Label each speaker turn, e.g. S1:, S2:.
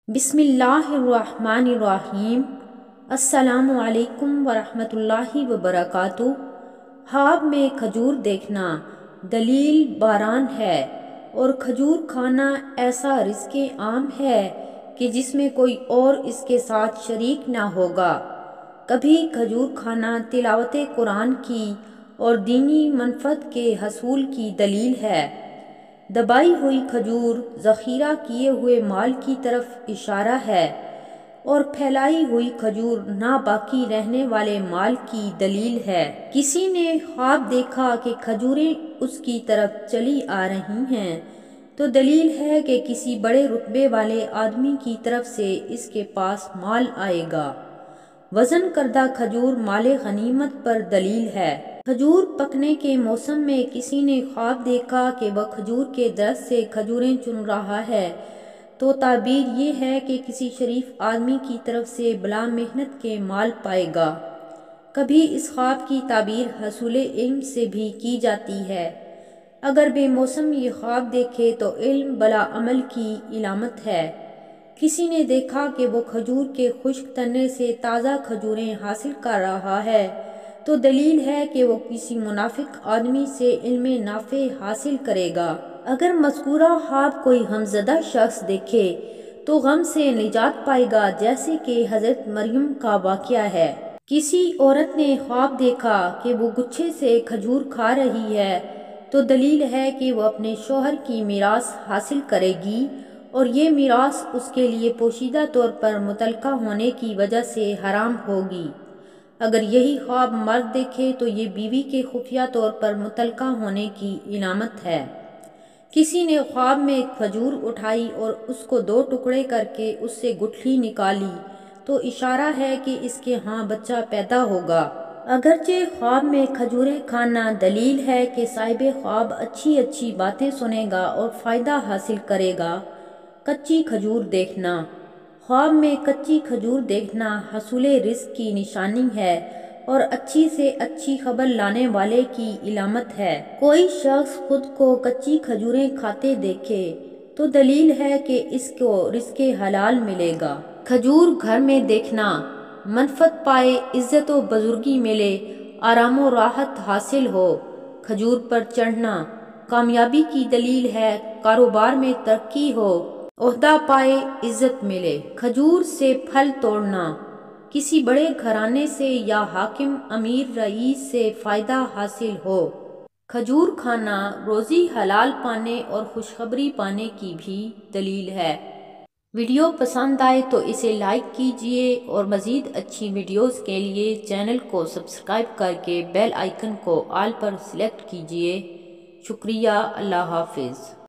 S1: بسم اللہ الرحمن الرحیم۔ السلام علیکم ورحمۃ اللہ وبرکاتہ۔ خواب میں کھجور دیکھنا دلیل باران ہے، اور کھجور کھانا ایسا رزق عام ہے کہ جس میں کوئی اور اس کے ساتھ شریک نہ ہوگا۔ کبھی کھجور کھانا تلاوت قرآن کی اور دینی منفعت کے حصول کی دلیل ہے۔ دبائی ہوئی کھجور ذخیرہ کیے ہوئے مال کی طرف اشارہ ہے، اور پھیلائی ہوئی کھجور ناباقی رہنے والے مال کی دلیل ہے۔ کسی نے خواب دیکھا کہ کھجوریں اس کی طرف چلی آ رہی ہیں، تو دلیل ہے کہ کسی بڑے رتبے والے آدمی کی طرف سے اس کے پاس مال آئے گا۔ وزن کردہ کھجور مال غنیمت پر دلیل ہے۔ کھجور پکنے کے موسم میں کسی نے خواب دیکھا کہ وہ کھجور کے درخت سے کھجوریں چن رہا ہے، تو تعبیر یہ ہے کہ کسی شریف آدمی کی طرف سے بلا محنت کے مال پائے گا۔ کبھی اس خواب کی تعبیر حصول علم سے بھی کی جاتی ہے۔ اگر بے موسم یہ خواب دیکھے تو علم بلا عمل کی علامت ہے۔ کسی نے دیکھا کہ وہ کھجور کے خشک تنے سے تازہ کھجوریں حاصل کر رہا ہے، تو دلیل ہے کہ وہ کسی منافق آدمی سے علم نافع حاصل کرے گا۔ اگر مذکورہ خواب کوئی غمزدہ شخص دیکھے تو غم سے نجات پائے گا، جیسے کہ حضرت مریم کا واقعہ ہے۔ کسی عورت نے خواب دیکھا کہ وہ گچھے سے کھجور کھا رہی ہے، تو دلیل ہے کہ وہ اپنے شوہر کی میراث حاصل کرے گی، اور یہ میراث اس کے لیے پوشیدہ طور پر متعلقہ ہونے کی وجہ سے حرام ہوگی۔ اگر یہی خواب مرد دیکھے تو یہ بیوی کے خفیہ طور پر متعلقہ ہونے کی علامت ہے۔ کسی نے خواب میں کھجور اٹھائی اور اس کو دو ٹکڑے کر کے اس سے گٹھلی نکالی، تو اشارہ ہے کہ اس کے ہاں بچہ پیدا ہوگا۔ اگرچہ خواب میں کھجوریں کھانا دلیل ہے کہ صاحب خواب اچھی اچھی باتیں سنے گا اور فائدہ حاصل کرے گا۔ کچی کھجور دیکھنا۔ خواب میں کچی کھجور دیکھنا حصول رزق کی نشانی ہے اور اچھی سے اچھی خبر لانے والے کی علامت ہے۔ کوئی شخص خود کو کچی کھجوریں کھاتے دیکھے تو دلیل ہے کہ اس کو رزق حلال ملے گا۔ کھجور گھر میں دیکھنا منفعت پائے، عزت و بزرگی ملے، آرام و راحت حاصل ہو۔ کھجور پر چڑھنا کامیابی کی دلیل ہے، کاروبار میں ترقی ہو، عہدہ پائے، عزت ملے۔ کھجور سے پھل توڑنا کسی بڑے گھرانے سے یا حاکم، امیر، رئیس سے فائدہ حاصل ہو۔ کھجور کھانا روزی حلال پانے اور خوشخبری پانے کی بھی دلیل ہے۔ ویڈیو پسند آئے تو اسے لائک کیجیے، اور مزید اچھی ویڈیوز کے لیے چینل کو سبسکرائب کر کے بیل آئیکن کو آل پر سلیکٹ کیجیے۔ شکریہ۔ اللہ حافظ۔